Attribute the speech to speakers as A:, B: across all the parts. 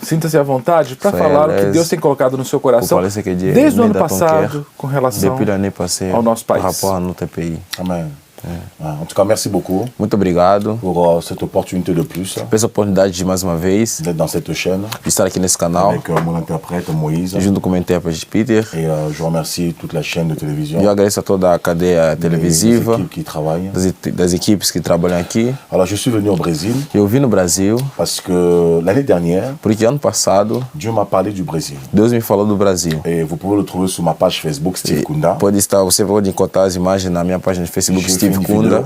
A: Sinta-se à vontade para falar o que Deus tem colocado no seu coração desde o ano passado com relação ao nosso país.
B: Amém. En tout cas, merci beaucoup.
C: Muito obrigado
B: pour cette opportunité de plus.
C: Por essa oportunidade de mais uma vez
B: d'être dans cette chaîne.
C: De estar aqui nesse canal.
B: Avec mon interprète Moïse.
C: Junto com o meu intérprete Peter.
B: Et je remercie toute la chaîne de télévision.
C: Eu agradeço a toda a cadeia televisiva.
B: Des équipes qui travaillent.
C: Das equipes que trabalham aqui.
B: Alors, je suis venu au Brésil.
C: Eu vim no Brasil.
B: Parce que l'année dernière.
C: Porque ano passado.
B: Dieu m'a parlé du Brésil.
C: Deus me falou do Brasil.
B: Et vous pouvez le trouver sur ma page Facebook Steve Kunda.
C: Você pode encontrar as imagens na minha página de Facebook Steve Kunda.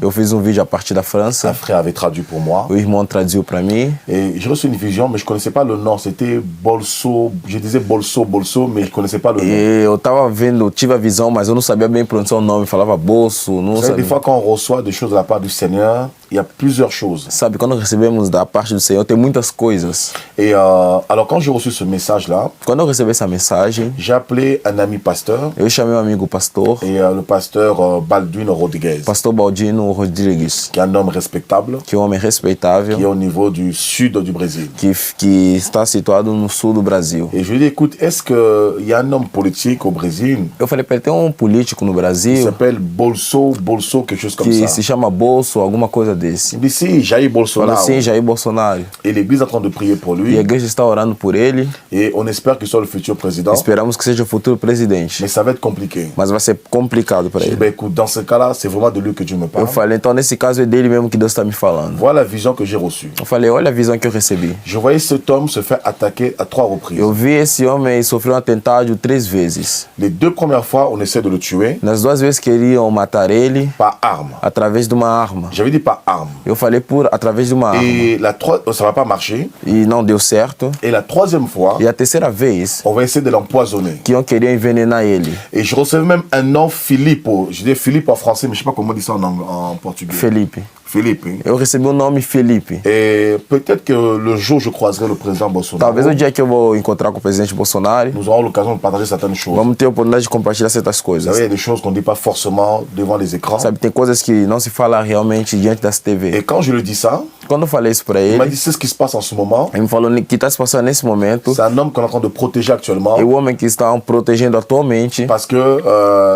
C: Eu fiz um vídeo a partir da França.
B: Un frère avait traduit pour moi.
C: O irmão traduziu para mim.
B: Et j'ai reçu une vision, mais je connaissais pas le nom. C'était Bolso. Je disais Bolso, mais je connaissais pas le nom.
C: E eu tava vendo, tive a visão, mas eu não sabia bem pronunciar o nome. Falava bolso, não sabia.
B: Des fois, quand on reçoit des choses de la part du Seigneur, il y a plusieurs choses.
C: Sabe, quando recebemos da parte do Senhor, tem muitas coisas.
B: Et alors, quand j'ai reçu ce message-là,
C: quando eu recebi essa mensagem,
B: j'ai appelé un ami pasteur.
C: Eu chamei um amigo pastor.
B: Et le pasteur Balduino Rodrigues.
C: Pastor Baldino Rodrigues.
B: Qui est un homme respectable.
C: Que é um homem respeitável.
B: Qui est au niveau du sud du Brésil.
C: Que está situado no sul do Brasil.
B: Et je lui ai dit, écoute, est-ce qu'il y a un homme politique au Brésil?
C: Eu falei para ele, tem um político no Brasil.
B: Qui s'appelle Bolso, quelque chose comme ça.
C: Que se chama Bolso, alguma coisa desse.
B: Il me dit, si, Jair Bolsonaro.
C: Falei, sim, Jair Bolsonaro.
B: Et l'église est en train de prier pour lui.
C: E a igreja está orando por ele.
B: Et on espère qu'il soit le futur président.
C: Esperamos que seja o futuro presidente.
B: Mais ça va être compliqué.
C: Mas vai ser complicado para ele.
B: Ben, écoute, dans ce cas-là, c'est vraiment de lui que Dieu me parle.
C: Eu falei, então nesse caso é dele mesmo que Deus está me falando.
B: Voilà la vision que j'ai reçue.
C: Eu falei, olha a visão que eu recebi.
B: Je voyais cet homme se faire attaquer à 3 reprises.
C: Eu vi esse homem sofrer um atentado 3 vezes.
B: Les 2 premières fois, on essaie de le tuer.
C: Nas 2 vezes queriam matar ele.
B: Par arme.
C: Através de uma arma.
B: J'avais dit par arme.
C: Eu falei através de uma arma.
B: Et ça va pas marcher.
C: E não deu certo.
B: Et la 3e fois.
C: E a terceira vez.
B: On va essayer de l'empoisonner.
C: Que queriam envenenar ele.
B: Et je recevais même un nom Filippo. Je dis Philippe en français, mais je sais pas comment on dit ça en portugais.
C: Felipe.
B: Felipe.
C: Eu recebi o nome Felipe.
B: Et peut-être que le jour où je croiserai le président Bolsonaro.
C: Talvez o dia que eu vou encontrar com o presidente Bolsonaro.
B: Nous aurons l'occasion de partager certaines choses.
C: Vamos ter a oportunidade de compartilhar certas coisas.
B: Il y a des choses qu'on ne dit pas forcément devant les écrans.
C: Sabe, tem coisas que não se fala realmente diante das TV.
B: Et quand je lui dis ça,
C: quando eu falei isso para ele,
B: il m'a dit c'est ce qui se passe en ce moment.
C: Ele me falou que está se passando nesse momento.
B: C'est un homme qu'on est en train de protéger actuellement.
C: É o homem que estão protegendo atualmente.
B: Parce que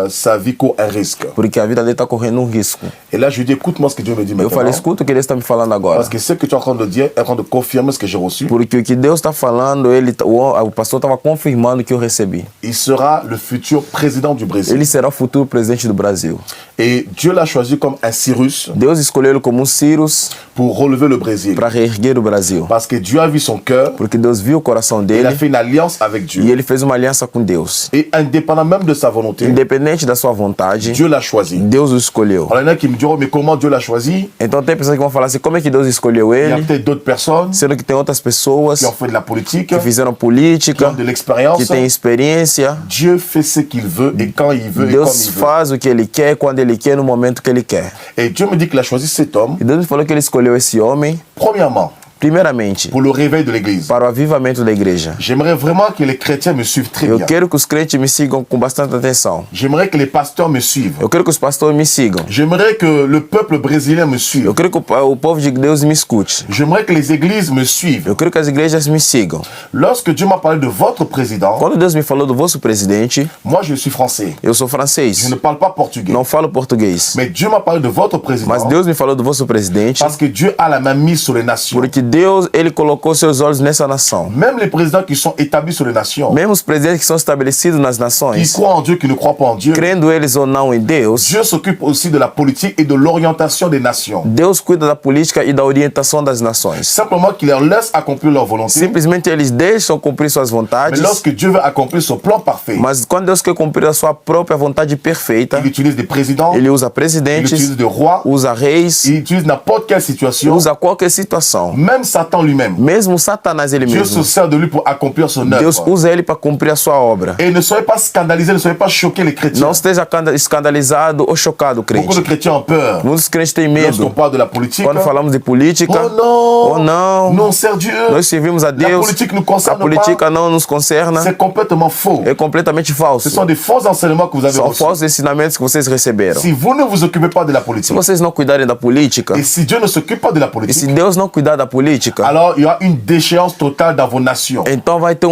B: sa vie court un risque.
C: Porque a vida dele está correndo um risco.
B: Et là je lui dis écoute-moi ce que Dieu me dit maintenant.
C: Eu falei, escuta o que Deus está me falando agora.
B: Parce que ce que tu es en train de dire est en train de confirmer ce que j'ai reçu.
C: Porque o que Deus está falando, o pastor estava confirmando que eu recebi.
B: Il sera le futur président du Brésil.
C: Ele será o futuro presidente do Brasil.
B: Et Dieu l'a choisi comme un Cyrus.
C: Deus escolheu ele como Cyrus
B: pour relever le Brésil.
C: Para reerguer o Brasil.
B: Parce que Dieu a vu son cœur.
C: Porque Deus viu o coração dele.
B: Il a fait une alliance avec Dieu.
C: E ele fez uma aliança com Deus.
B: Et indépendant même de sa volonté.
C: Independente da sua vontade.
B: Dieu l'a choisi.
C: Deus o escolheu.
B: Alors il y en a qui me diront mais comment Dieu l'a choisi?
C: Então tem pessoas que vão falar assim, como é que Deus escolheu ele?
B: Il y a peut-être d'autres personnes.
C: Sendo que tem outras pessoas.
B: Qui ont fait de la politique.
C: Que fizeram política.
B: Qui ont de l'expérience.
C: Que têm experiência.
B: Dieu fait ce qu'il veut et quand il veut
C: Deus
B: et comme il veut.
C: faz o que ele quer, quando ele quer, no momento que ele quer.
B: Et Dieu me dit qu'il a choisi cet homme.
C: E Deus me falou que ele escolheu esse homem.
B: Premièrement.
C: Primeiramente,
B: pour le réveil de l'église.
C: Para o avivamento da igreja.
B: J'aimerais vraiment que les chrétiens me suivent très bien.
C: Eu quero que os crentes me sigam com bastante atenção.
B: J'aimerais que les pasteurs me suivent.
C: Eu quero que os pastores me sigam.
B: J'aimerais que le peuple brésilien me suive.
C: Eu quero que o povo de Deus me escute.
B: J'aimerais que les églises me suivent.
C: Eu quero que as igrejas me sigam.
B: Lorsque Dieu m'a parlé de votre président,
C: quando Deus me falou do vosso presidente,
B: moi je suis français.
C: Eu sou francês.
B: Je ne parle pas portugais.
C: Não falo português.
B: Mais Dieu m'a parlé de votre président.
C: Mas Deus me falou do vosso presidente.
B: Parce que Dieu a la main mise sur les nations.
C: Porque Deus, ele colocou seus olhos nessa nação.
B: Même les présidents qui sont établis sur les nations.
C: Mesmo os presidentes que são estabelecidos nas nações.
B: Qui croient en Dieu, qui ne croient pas en Dieu.
C: Crendo eles ou não em Deus.
B: Dieu s'occupe aussi de la politique et de l'orientation des nations.
C: Deus cuida da política e da orientação das nações.
B: Simplement qu'il leur laisse accomplir leur volonté.
C: Simplesmente eles deixam cumprir suas vontades.
B: Mais lorsque Dieu veut accomplir son plan parfait.
C: Mas quando Deus quer cumprir a sua própria vontade perfeita.
B: Il utilise des présidents.
C: Ele usa presidentes.
B: Il utilise des rois.
C: Usa reis.
B: Il utilise n'importe quelle situation.
C: Usa qualquer situação.
B: Même Satan lui-même.
C: Mesmo Satanás ele
B: Dieu
C: mesmo.
B: se sert de lui pour accomplir son œuvre.
C: Deus usa ele para cumprir a sua obra.
B: Et ne soyez pas scandalisés, ne soyez pas choqués les chrétiens.
C: Não esteja escandalizado ou chocado, crente.
B: Beaucoup de chrétiens ont peur.
C: Muitos crentes têm medo.
B: Lorsqu'on parle de la politique.
C: Quando falamos de política.
B: Oh non.
C: Oh não.
B: Nous on sert Dieu.
C: Nós servimos a Deus.
B: La politique nous concerne
C: a política não nos concerna.
B: C'est complètement faux.
C: É completamente falso.
B: Ce sont des faux enseignements que vous avez
C: São
B: reçus.
C: falsos ensinamentos que vocês receberam.
B: Si vous ne vous occupez pas de la politique.
C: Se vocês não cuidarem da política.
B: Et si Dieu ne s'occupe pas de la
C: E
B: politique.
C: se Deus não cuidar da política. política,
B: alors il y aura une déchéance totale dans vos nations.
C: Então vai ter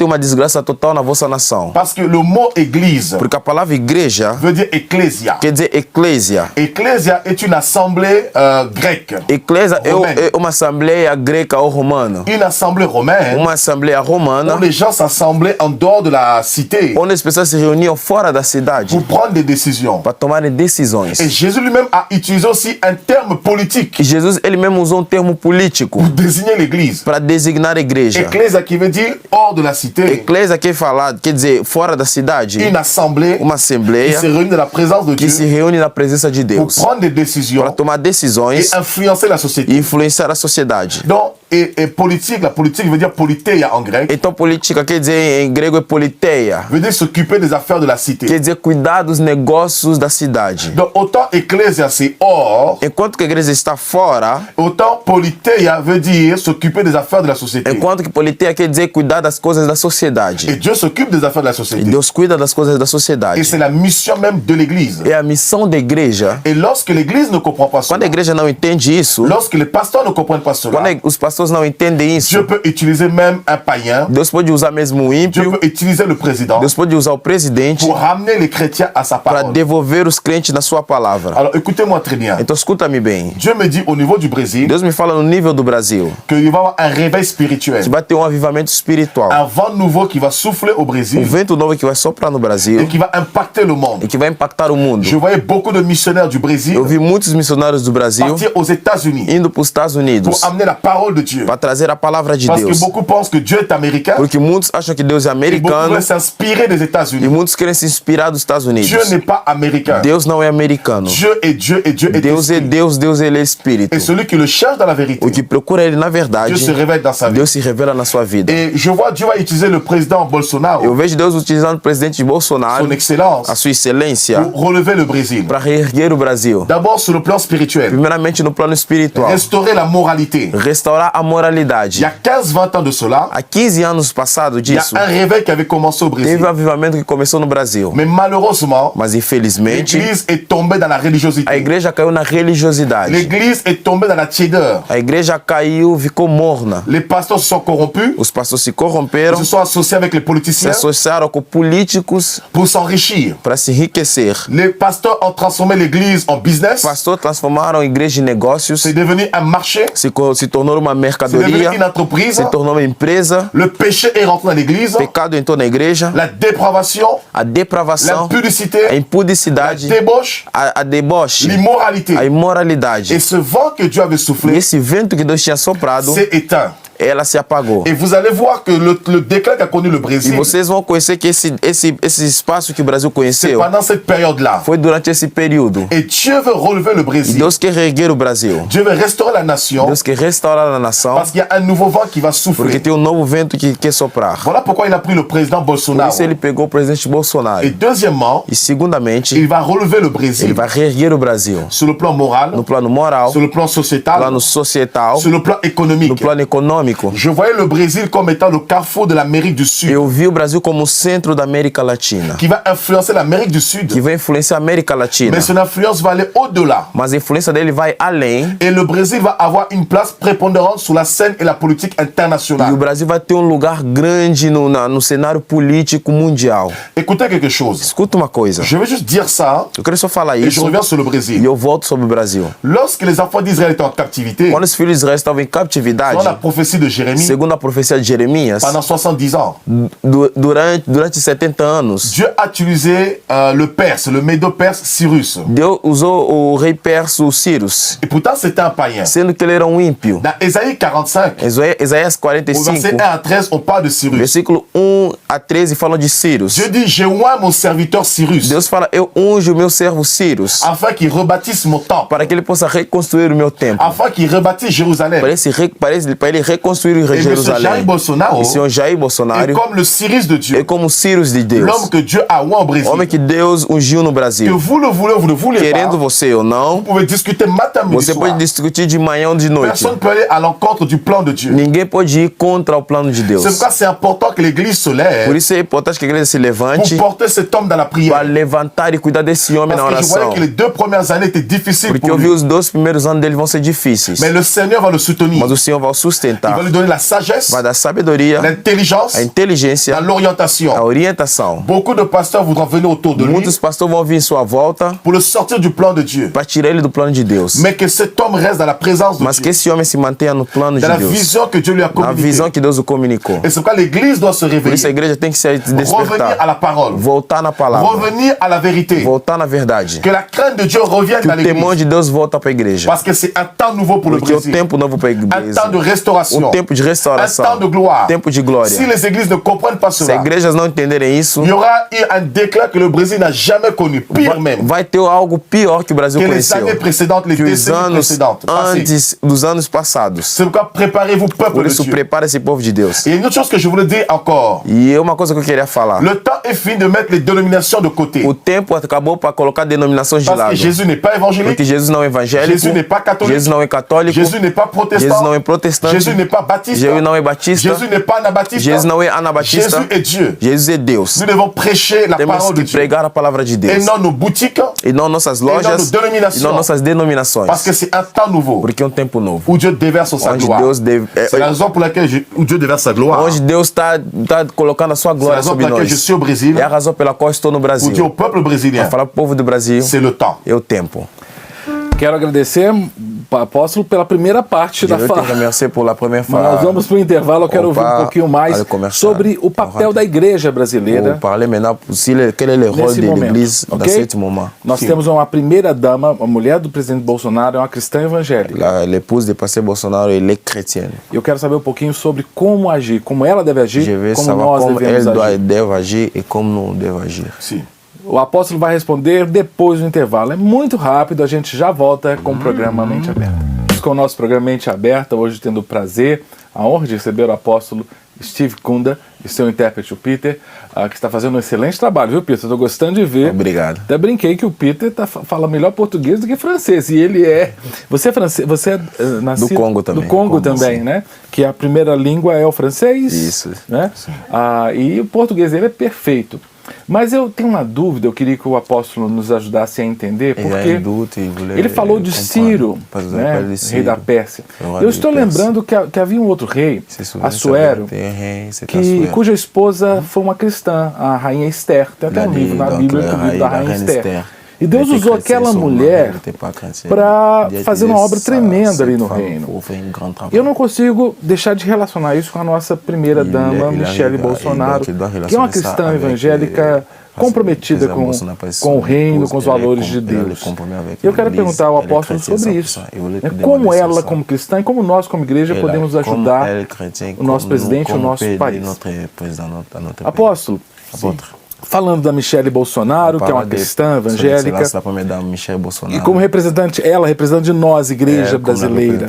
C: uma desgraça total na vossa nação.
B: Parce que le mot église,
C: porque a palavra igreja,
B: veut dire ecclésia.
C: Quer dizer eclésia.
B: Ecclésia est une assemblée grecque.
C: Eclésia é uma assembleia greca ou romana.
B: Une assemblée romaine.
C: Uma assembleia romana.
B: Où les gens s'assemblaient en dehors de la cité.
C: Onde as pessoas se reuniam fora da cidade.
B: Pour prendre des décisions.
C: Para tomarem decisões.
B: Et Jésus lui-même a utilisé aussi un terme politique.
C: E Jesus ele mesmo usou um termo político.
B: Pour désigner l'église.
C: Para designar a igreja.
B: Ecclésia qui veut dire hors de la cité.
C: Eclésia quer dizer fora da cidade.
B: Une assemblée.
C: Uma assembleia.
B: Qui se réunit dans la présence de Dieu.
C: Que se reúne na presença de Deus.
B: Pour prendre des décisions.
C: Para tomar decisões.
B: Et influencer la société.
C: E influenciar a sociedade.
B: Donc, et politique, la politique veut dire politeia en grec.
C: Então política quer dizer em grego é politeia.
B: Veut dire s'occuper des affaires de la cité.
C: Quer dizer cuidar dos negócios da cidade.
B: Donc autant ecclésia c'est hors.
C: Enquanto que a igreja está fora.
B: Autant politeia veut dire s'occuper des affaires de la société.
C: Enquanto que politeia quer dizer cuidar das coisas da sociedade.
B: Et Dieu s'occupe des affaires de la société.
C: E Deus cuida das coisas da sociedade.
B: Et c'est la mission même de l'église.
C: É a missão da igreja.
B: Et lorsque l'église ne comprend pas cela.
C: Quando a igreja não entende isso.
B: Lorsque les pasteurs ne comprennent pas cela.
C: Quando os pastores não entendem isso.
B: Dieu peut utiliser même un païen.
C: Deus pode usar mesmo o ímpio.
B: Dieu peut utiliser le président.
C: Deus pode usar o presidente.
B: Pour ramener les chrétiens à sa parole.
C: Para devolver os crentes na sua palavra.
B: Alors écoutez-moi très bien.
C: Então escuta-me bem.
B: Dieu me dit au niveau du Brésil.
C: Deus me fala no nível do Brasil.
B: Que il va y avoir un réveil spirituel.
C: Que vai ter avivamento espiritual.
B: Un vent nouveau qui va souffler au Brésil.
C: Vento novo que vai soprar no Brasil.
B: Et qui va impacter le monde.
C: E que vai impactar o mundo.
B: Je voyais beaucoup de missionnaires du Brésil.
C: Eu vi muitos missionários do Brasil.
B: Partir aux États-Unis.
C: Indo para os Estados Unidos.
B: Pour amener la parole de Dieu.
C: Para trazer a palavra de Deus.
B: Parce que beaucoup pensent que Dieu est américain.
C: Porque muitos acham que Deus é americano.
B: Et beaucoup veulent s'inspirer des États-Unis.
C: E muitos querem se inspirar dos Estados Unidos.
B: Dieu n'est pas américain.
C: Deus não é americano.
B: Dieu est Dieu et Dieu est
C: Deus é Deus, Deus ele é espírito.
B: Et celui qui le cherche dans la vérité.
C: O que procura ele na verdade.
B: Dieu se révèle dans sa vie.
C: Deus se revela na sua vida.
B: Et je vois Dieu va utiliser le président Bolsonaro.
C: Eu vejo Deus utilizando o presidente Bolsonaro.
B: Son excellence.
C: A sua excelência.
B: Pour relever le Brésil.
C: Para reerguer o Brasil.
B: D'abord sur le plan spirituel.
C: Primeiramente no plano espiritual.
B: Restaurer la moralité.
C: Restaurar a moralidade.
B: Il y a 15-20 ans de cela.
C: Há 15 anos passado disso.
B: Il y a un réveil qui avait commencé au Brésil.
C: Teve avivamento que começou no Brasil.
B: Mais malheureusement.
C: Mas infelizmente.
B: L'église est tombée dans la religiosité.
C: A igreja caiu na religiosidade.
B: L'église est tombée dans la tiédeur.
C: A igreja caiu, ficou morna.
B: Les pasteurs se sont corrompus.
C: Os pastores se corromperam.
B: Ils se sont associés avec les politiciens.
C: Se associaram com políticos.
B: Pour s'enrichir.
C: Para se enriquecer.
B: Les pasteurs ont transformé l'église en business.
C: Pastores transformaram a igreja em negócios.
B: C'est devenu un marché.
C: Se tornou uma mercadoria.
B: C'est devenu une entreprise.
C: Se tornou uma empresa.
B: Le péché est rentré dans l'église.
C: Pecado entrou na igreja.
B: La dépravation.
C: A depravação.
B: L'impudicité.
C: A impudicidade.
B: La débauche.
C: A deboche.
B: L'immoralité.
C: A imoralidade.
B: Et ce vent que Dieu avait soufflé.
C: Esse vento que Deus tinha soprado.
B: S'est éteint.
C: Ela se apagou.
B: Et vous allez voir que le déclin qu'a connu le Brésil.
C: E vocês vão conhecer que esse espaço que o Brasil conheceu.
B: C'est pendant cette période-là.
C: Foi durante esse período.
B: Et Dieu veut relever le Brésil.
C: E Deus quer reerguer o Brasil.
B: Dieu veut restaurer la nation.
C: Deus quer restaurar a nação.
B: Parce qu'il y a un nouveau vent qui va souffler.
C: Porque tem novo vento que quer soprar.
B: Voilà pourquoi il a pris le président Bolsonaro.
C: Por isso ele pegou o presidente Bolsonaro.
B: Et deuxièmement.
C: E segundamente.
B: Il va relever le Brésil.
C: Ele vai reerguer o Brasil.
B: Sur le plan moral.
C: No plano moral.
B: Sur le plan sociétal.
C: No plano societal.
B: Sur le plan économique.
C: No plano econômico.
B: Je voyais le Brésil comme étant le carrefour de l'Amérique du Sud.
C: Eu vi o Brasil como o centro da América Latina.
B: Qui va influencer l'Amérique du Sud.
C: Que vai influenciar a América Latina.
B: Mais son influence va aller au-delà.
C: Mas a influência dele vai além.
B: Et le Brésil va avoir une place prépondérante sur la scène et la politique internationale.
C: E o Brasil vai ter lugar grande no cenário político mundial.
B: Écoutez quelque chose.
C: Escuta uma coisa.
B: Je vais juste dire ça.
C: Eu quero só falar isso.
B: Et je reviens sur le Brésil.
C: E eu volto sobre o Brasil.
B: Lorsque les enfants d'Israël étaient en captivité.
C: Quando os filhos de Israel estavam em captividade.
B: Selon la prophétie de Jérémie.
C: Segundo a profecia de Jeremias.
B: Pendant 70 ans.
C: Durante 70 anos.
B: Dieu a utilisé le Perse, le Médo-Perse Cyrus.
C: Deus usou o rei perso Cyrus.
B: Et pourtant c'était un païen.
C: Sendo que ele era ímpio.
B: Dans Ésaïe 45.
C: Isaías 45.
B: Au verset 1 à 13 on parle de Cyrus.
C: Versículo 1 a 13 falam de Cyrus.
B: Dieu dit j'ai oint mon serviteur Cyrus.
C: Deus fala eu unjo o meu servo Cyrus.
B: Afin qu'il rebâtisse mon temple.
C: Para que ele possa reconstruir o meu templo.
B: Afin qu'il rebâtisse Jérusalem.
C: Para ele reconstruir reconstruir Jerusalém.
B: Jair
C: e senhor Jair Bolsonaro
B: é como o Cyrus de Deus.
C: É como o Cyrus de Deus.
B: L'homme que Dieu a oint au Brésil.
C: Homem que Deus ungiu no Brasil.
B: Que vous le voulez ou vous ne voulez
C: Querendo
B: pas.
C: você ou não.
B: Vous pouvez discuter matin, midi,
C: Você pode discutir de manhã ou de noite.
B: Personne ne peut aller à l'encontre du plan de Dieu.
C: Ninguém pode ir contra o plano de Deus.
B: C'est pourquoi c'est important que l'Église se lève.
C: Por isso é importante que a igreja se levante.
B: Pour porter cet homme dans la prière.
C: Para levantar e cuidar desse homem na oração.
B: Parce que je voyais que les 2 premières années étaient difficiles
C: Porque
B: pour
C: eu vi
B: lui.
C: os 2 primeiros anos dele vão ser difíceis.
B: Mais le Seigneur va le soutenir.
C: Mas o Senhor vai o sustentar.
B: Il va lui donner la sagesse.
C: Vai dar sabedoria.
B: L'intelligence.
C: A inteligência.
B: L'orientation.
C: A orientação.
B: Beaucoup de pasteurs voudront venir autour de lui.
C: Muitos pastores vão vir em sua volta.
B: Pour le sortir du plan de Dieu.
C: Para tirar ele do plano de Deus.
B: Mais que cet homme reste dans la présence de
C: Mas
B: Dieu.
C: que esse homem se mantenha no plano de
B: Dans
C: Deus.
B: la vision que Dieu lui a
C: Na
B: communiquée.
C: visão que Deus o comunicou.
B: Et c'est pourquoi l'Église doit se
C: Por
B: réveiller.
C: isso a igreja tem que se
B: Revenir à
C: despertar.
B: la parole.
C: Voltar na palavra.
B: Revenir à la vérité.
C: Voltar na verdade.
B: Que la crainte de Dieu revienne
C: Que
B: dans
C: o temor
B: l'Église.
C: de Deus volta para a igreja.
B: Parce que c'est un temps nouveau pour le
C: Porque é o
B: Brésil.
C: tempo novo para a
B: Un
C: igreja.
B: temps de restauration.
C: Tempo de restauração.
B: Un temps de gloire.
C: Tempo de glória.
B: Si les églises ne comprennent pas
C: Se as
B: cela,
C: igrejas não entenderem isso,
B: il y aura eu un déclin que le Brésil n'a jamais connu. Pire même.
C: vai ter algo pior que o Brasil
B: Que les
C: conheceu.
B: années précédentes, les
C: Que os
B: décennies
C: anos
B: précédentes. passées.
C: antes dos anos passados.
B: C'est pourquoi préparez-vous, peuple
C: Por
B: de
C: isso,
B: Dieu.
C: prepara esse povo de Deus.
B: Et une autre chose que je voulais dire encore.
C: E uma coisa que eu queria falar.
B: Le temps est fini de mettre les dénominations de côté.
C: O tempo acabou para colocar denominações de
B: Parce
C: lado.
B: que Jésus n'est pas évangélique.
C: Porque Jesus não é evangélico.
B: Jésus n'est pas catholique.
C: Jesus não é católico.
B: Jésus n'est pas protestant.
C: Jesus não é protestante.
B: Jésus n'est pas baptiste.
C: Jesus não é batista.
B: Jésus n'est pas anabaptiste.
C: Jesus não é anabatista.
B: Jésus est Dieu.
C: Jesus é Deus.
B: Nous devons prêcher la
C: Temos
B: parole de
C: que
B: Dieu.
C: pregar a palavra de
B: Et
C: Deus.
B: non nos boutiques.
C: E não nossas lojas. E não nossas denominações.
B: Parce que c'est un temps nouveau.
C: Porque é um tempo novo.
B: Où Dieu déverse sa
C: Onde
B: gloire.
C: Deus
B: C'est la raison pour laquelle où Dieu déverse sa gloire.
C: Onde Deus está colocando a sua
B: C'est la
C: glória
B: raison pour
C: sobre
B: laquelle je
C: nós.
B: suis au Brésil.
C: É a razão pela qual estou no
B: Pour dire
C: Brasil.
B: au peuple brésilien,
C: Para falar para o povo do Brasil.
B: c'est le temps.
C: É o tempo.
A: Quero agradecer, apóstolo, pela primeira parte da fala. Mas nós vamos para o intervalo, eu quero ouvir um pouquinho mais sobre o papel da igreja brasileira nesse momento. Okay? Nós temos uma primeira dama, a mulher do presidente Bolsonaro, é uma cristã evangélica.
C: L'épouse du pasteur Bolsonaro, elle est chrétienne.
A: Eu quero saber um pouquinho sobre como agir, como ela deve agir, como nós devemos agir.
C: Deve agir e como não deve agir.
B: Sim.
A: O apóstolo vai responder depois do intervalo. É muito rápido, a gente já volta com o programa Mente Aberta. Com o nosso programa Mente Aberta, hoje tendo o prazer, a honra de receber o apóstolo Steve Kunda e seu intérprete, o Peter, que está fazendo um excelente trabalho, viu, Peter? Estou gostando de ver.
C: Obrigado.
A: Até brinquei que o Peter fala melhor português do que francês. E ele é... Você é francês, você é nascido...
C: Do Congo também.
A: Do Congo também, sim. Né? Que a primeira língua é o francês.
C: Isso.
A: Né? E o português dele é perfeito. Mas eu tenho uma dúvida, eu queria que o apóstolo nos ajudasse a entender, porque ele falou de Ciro, né, rei da Pérsia. Eu estou lembrando que havia um outro rei, Assuero, cuja esposa foi uma cristã, a rainha Esther. Tem até um livro na Bíblia com o livro da rainha Esther. E Deus usou aquela mulher para fazer uma obra tremenda ali no reino. Eu não consigo deixar de relacionar isso com a nossa primeira dama, Michele Bolsonaro, que é uma cristã evangélica comprometida com o reino, com os valores de Deus. Eu quero perguntar ao apóstolo sobre isso. Como ela, como cristã, e como nós, como igreja, podemos ajudar o nosso presidente, o nosso país. Apóstolo, falando da Michele Bolsonaro, que é uma cristã evangélica, e como representante de nós, igreja brasileira,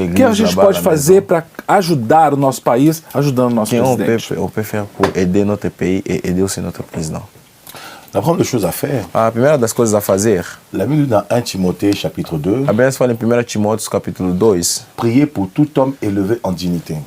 A: o que a gente pode fazer para ajudar o nosso país, ajudando o nosso presidente?
C: O que faire pour aider notre pays et aider aussi notre président?
B: La première chose à faire,
C: a primeira das coisas a fazer,
B: la Bible dans 1 Timothée chapitre 2,
C: a Bíblia fala em 1 Timóteo capítulo 2,
B: priez pour tout homme élevé en dignité.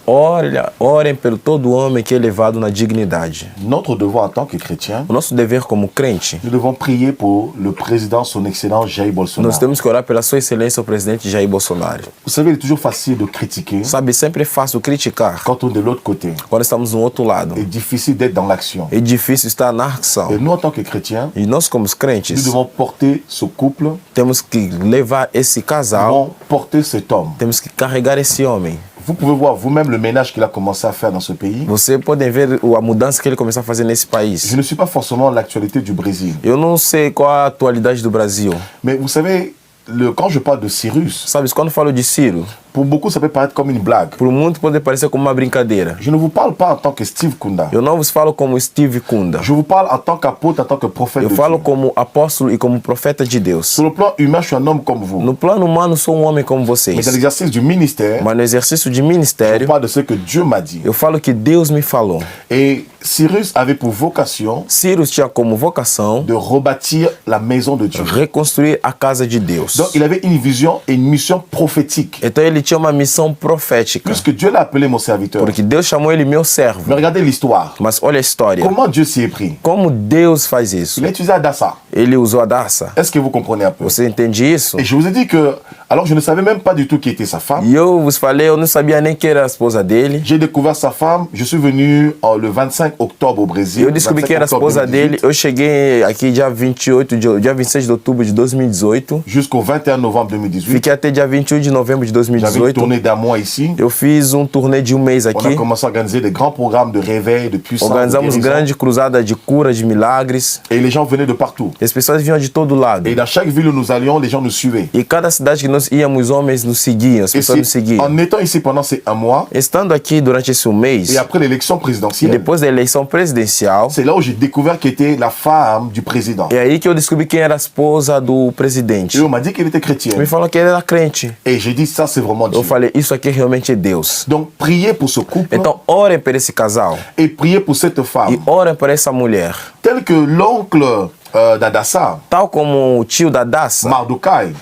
C: Orem pelo todo homem que é elevado na dignidade.
B: Notre devoir en tant que chrétien,
C: o nosso dever como crente,
B: nous devons prier pour le président, son excellence Jair Bolsonaro.
C: Nós temos que orar pela sua excelência, o presidente Jair Bolsonaro.
B: Vous savez, il est toujours facile de critiquer.
C: Sabe, sempre é fácil criticar.
B: Quand on est de l'autre côté.
C: Quando estamos no outro lado.
B: É difficile d'être dans l'action.
C: É difícil estar na ação.
B: Et nous, en tant que chrétiens,
C: e nós como crentes,
B: nous devons porter ce couple.
C: Temos que levar esse casal.
B: Nous devons porter cet homme.
C: Temos que carregar esse homem.
B: Vous pouvez voir vous-même le ménage qu'il a commencé à faire dans ce pays.
C: Você pode ver a mudança que ele começou a fazer nesse país.
B: Je ne suis pas forcément l'actualité du Brésil.
C: Eu não sei qual a atualidade do Brasil.
B: Mais vous savez, quand je parle de Cyrus,
C: sabe, quando falo de Ciro,
B: Pour beaucoup, ça peut paraître comme une blague.
C: Por muito pode parecer como uma brincadeira.
B: Je ne vous parle pas en tant que Steve Kunda.
C: Eu não vos falo como Steve Kunda.
B: Je vous parle en tant qu'apôtre, en tant que prophète de
C: Eu falo
B: Dieu.
C: como apóstolo e como profeta de Deus.
B: Sur le plan humain, je suis un homme comme vous.
C: No plano humano, sou um homem como
B: Mais
C: vocês.
B: dans l'exercice du ministère,
C: Mas no exercício de
B: je
C: ministério,
B: parle de ce que Dieu m'a dit.
C: eu falo que Deus me falou.
B: Et Cyrus avait pour vocation
C: Cyrus tinha como vocação
B: de rebâtir la maison de Dieu.
C: reconstruir a casa de Deus.
B: Donc il avait une vision et une mission prophétique.
C: Então ele tinha uma missão profética.
B: Puisque Dieu l'a appelé mon serviteur.
C: Porque Deus chamou ele meu servo.
B: Mais regardez l'histoire.
C: Mas olha a história.
B: Comment Dieu s'y est pris?
C: Como Deus faz isso?
B: Il a utilisé Adassa.
C: Ele usou a Darça.
B: Est-ce que vous comprenez un peu?
C: Você entende isso?
B: Et je vous ai dit que, alors je ne savais même pas du tout qui était sa femme.
C: E eu vos falei, eu não sabia nem quem era a esposa dele.
B: J'ai découvert sa femme, je suis venu le 25 octobre au Brésil.
C: Eu descobri quem era a esposa dele. Eu cheguei aqui dia 26 de outubro de 2018.
B: Jusqu'au 21 novembre 2018.
C: Fiquei até dia 21 de novembro de
B: J'avais une
C: 2018.
B: tournée d'un mois ici.
C: Eu fiz turnê de mês
B: On a
C: aqui.
B: commencé à organiser des grands programmes de réveil, de puissance, de
C: Organizamos
B: guérison.
C: grande cruzada de cura, de milagres.
B: Et les gens venaient de partout.
C: E as pessoas vinham de todo lado.
B: Et dans chaque ville où nous allions, les gens nous suivaient.
C: E cada cidade que nós íamos, os homens nos seguiam, as
B: Et
C: pessoas nos seguiam.
B: en étant ici pendant ces un mois,
C: Estando aqui durante esse mês,
B: et après l'élection
C: e
B: présidentielle,
C: depois da eleição presidencial,
B: c'est là où j'ai découvert qu'elle était la femme du président.
C: é aí que eu descobri quem era a esposa do presidente.
B: Et on m'a dit qu'elle était chrétienne.
C: Me falou que ele era crente.
B: Et j'ai dit, ça c'est vraiment Dieu.
C: Eu falei, isso aqui realmente é Deus.
B: Donc priez pour ce couple
C: Então, orem por esse casal
B: et priez pour cette femme.
C: e orem por essa mulher.
B: Tel que l'oncle d'Adassa,
C: Tal como o tio da Daça,
B: Mardokai,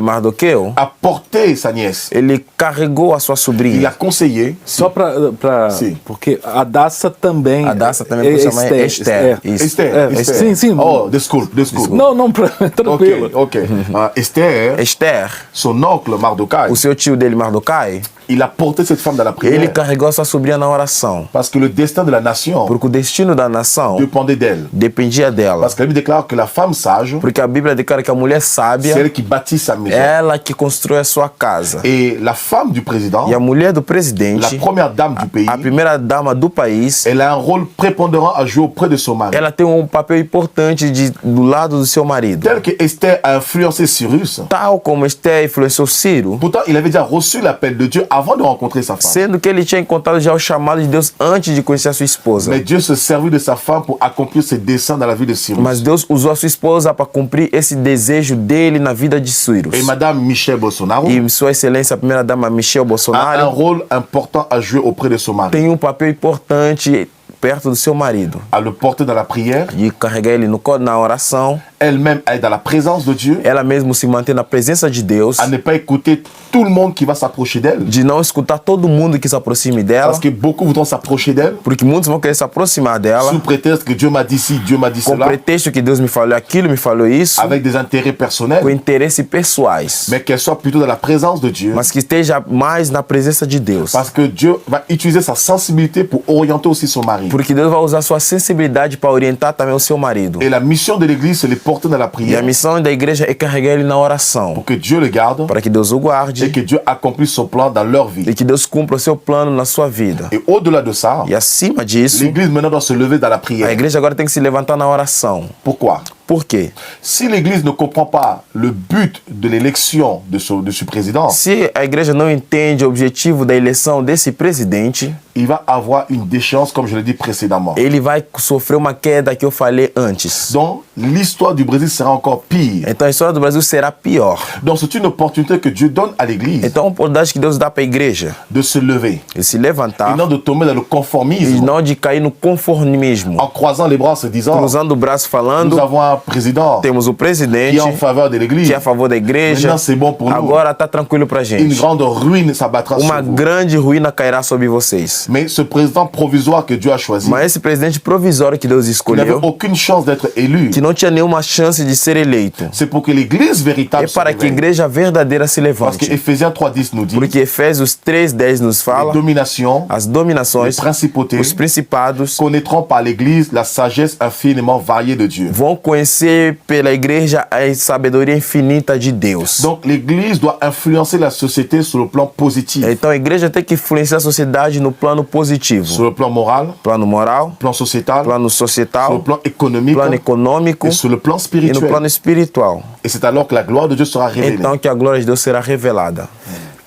C: Mardoqueu,
B: a porté sa nièce.
C: ele carregou a sua
B: Il a
C: sobrinha.
B: conseillé.
A: Só para
B: Sim.
A: porque a Daça também.
C: A Daça também pode chamar Esther. Isso.
B: Esther.
A: Sim, sim.
B: Oh, desculpe.
A: Não, tranquilo.
B: Ok. Esther,
C: Esther,
B: son oncle Mardokai,
C: o seu tio dele, Mardokai,
B: il a porté cette femme dans la
C: ele
B: prière.
C: carregou a sua sobrinha na oração.
B: Parce que le destin de la nation
C: Porque o destino da nação
B: dépendait d'elle.
C: dependia dela.
B: Parce que la Bible déclare que la femme sage,
C: Porque a Bíblia declara que a mulher
B: c'est
C: sábia
B: elle qui bâtit sa maison.
C: ela que constrói a sua casa.
B: Et la femme du président,
C: E a mulher do
B: la
C: presidente,
B: première dame du pays,
C: a primeira dama do país,
B: elle a un rôle prépondérant à jouer auprès de son mari.
C: ela tem papel importante do lado do seu marido.
B: Tel que Esther a influencé Cyrus,
C: Tal como Esther influenciou Ciro,
B: pourtant il avait déjà reçu l'appel de Dieu avant de rencontrer sa femme.
C: sendo que ele tinha encontrado já o chamado de Deus antes de conhecer a sua esposa.
B: Mais Dieu se servit de sa femme pour accomplir ses desseins dans la vie de Cyrus.
C: Mas Deus usou a sua esposa para cumprir esse desejo dele na vida de Ciro.
B: Et Madame Michelle Bolsonaro
C: E Sua Excelência, a primeira dama Michelle
B: a un
C: Bolsonaro,
B: rôle important à jouer auprès de son mari.
C: tem papel importante perto do seu marido.
B: À le porter dans la prière,
C: De carregar ele na oração,
B: elle-même à être dans la présence de Dieu,
C: ela mesmo se manter na presença de Deus,
B: à ne pas écouter tout le monde qui va s'approcher d'elle.
C: de não escutar todo mundo que se aproxime dela,
B: Parce que beaucoup voudront s'approcher d'elle
C: porque muitos vão querer se aproximar dela,
B: sous prétexte que Dieu m'a dit ci, Dieu m'a dit
C: com
B: cela,
C: pretexto que Deus me falou aquilo, me falou isso,
B: avec des intérêts
C: com
B: personnels,
C: interesses pessoais,
B: mais qu'elle soit plutôt dans la présence de Dieu.
C: mas que esteja mais na presença de Deus.
B: Parce que Dieu va utiliser sa sensibilité pour orienter aussi son mari.
C: Porque Deus vai usar sua sensibilidade para orientar também o seu marido.
B: Et la mission de l'église, c'est de les porter dans la
C: E a
B: prière
C: missão da igreja é carregar ele na oração,
B: pour que Dieu le garde
C: para que Deus o
B: et
C: guarde
B: que Dieu accomplisse son plan dans leur vie.
C: e que Deus cumpra o seu plano na sua vida.
B: Et au-delà de ça,
C: E acima disso,
B: l'église maintenant doit se lever dans la
C: a
B: prière.
C: igreja agora tem que se levantar na oração.
B: Pourquoi?
C: Por quê?
B: Si l'église ne comprend pas le but de l'élection de ce président,
C: Se a igreja não entende o objetivo da eleição desse presidente,
B: il va avoir une déchéance, comme je l'ai dit précédemment.
C: ele vai sofrer uma queda que eu falei antes.
B: Donc, l'histoire du Brésil sera encore pire.
C: Então a história do Brasil será pior.
B: Donc, c'est une opportunité que Dieu donne à l'église
C: Então é uma oportunidade que Deus dá para a igreja
B: de se lever
C: de se
B: et
C: levantar
B: non de tomber dans le
C: e
B: conformisme
C: não de cair no conformismo.
B: en croisant les bras en se disant
C: Cruzando o braço falando,
B: nous avons un président
C: temos o
B: qui
C: presidente
B: est en faveur de l'église.
C: que é a favor da igreja.
B: Maintenant, c'est bon pour nous.
C: Agora tá tranquilo pra
B: Une
C: gente.
B: grande ruine s'abattra
C: Uma
B: sur vous.
C: grande ruína cairá sobre vocês.
B: Mais ce président provisoire que Dieu a choisi,
C: Mas esse presidente provisório que Deus
B: qui n'avait
C: escolheu,
B: aucune chance d'être élu,
C: que não tinha nenhuma chance de ser eleito,
B: c'est pour que l'église véritable
C: é
B: se
C: para que a
B: réveille.
C: igreja verdadeira se
B: Parce que
C: levante.
B: Ephésiens 3.10 nous dit
C: Porque Efésios 3:10 nos
B: les
C: fala,
B: dominations,
C: as dominações,
B: les principautés
C: os principados
B: connaîtront par l'église la sagesse infiniment variée de Dieu.
C: vão conhecer pela igreja a sabedoria infinita de Deus.
B: Donc l'église doit influencer la société sur le plan positif,
C: Então a igreja tem que influenciar a sociedade no plano positivo,
B: sur le plan moral,
C: plano moral,
B: plan sociétal,
C: plano
B: sur le
C: societal,
B: plan économique
C: plano econômico
B: et sur le plan
C: e no
B: spirituel.
C: plano espiritual.
B: Et c'est alors que la gloire de Dieu sera révélée.
C: Então que a glória de Deus será revelada.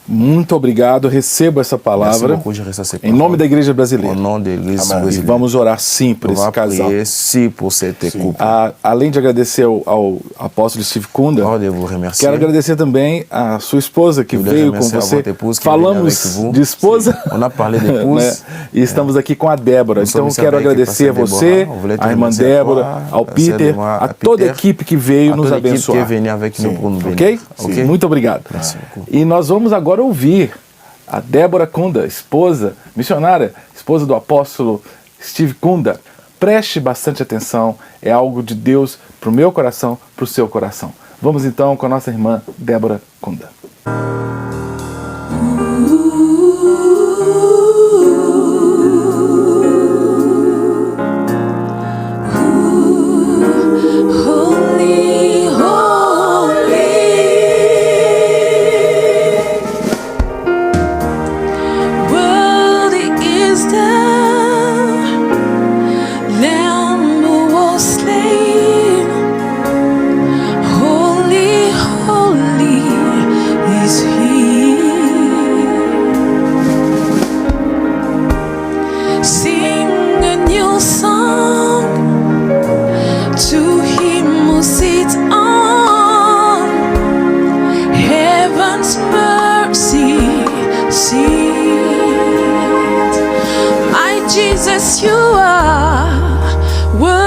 A: Muito obrigado, recebo essa palavra em nome da Igreja Brasileira. E vamos orar sim por esse casal. Além de agradecer ao apóstolo Steve Kunda, quero agradecer também a sua esposa que veio com você. Falamos de esposa né? E estamos aqui com a Débora. Então quero agradecer a você, a irmã Débora, ao Peter, a toda a equipe que veio nos abençoar. Ok? Muito obrigado. E nós vamos agora ouvir a Débora Kunda, esposa, missionária, esposa do apóstolo Steve Kunda. Preste bastante atenção, é algo de Deus para o meu coração, para o seu coração. Vamos então com a nossa irmã Débora Kunda.
D: Jesus, you are worthy.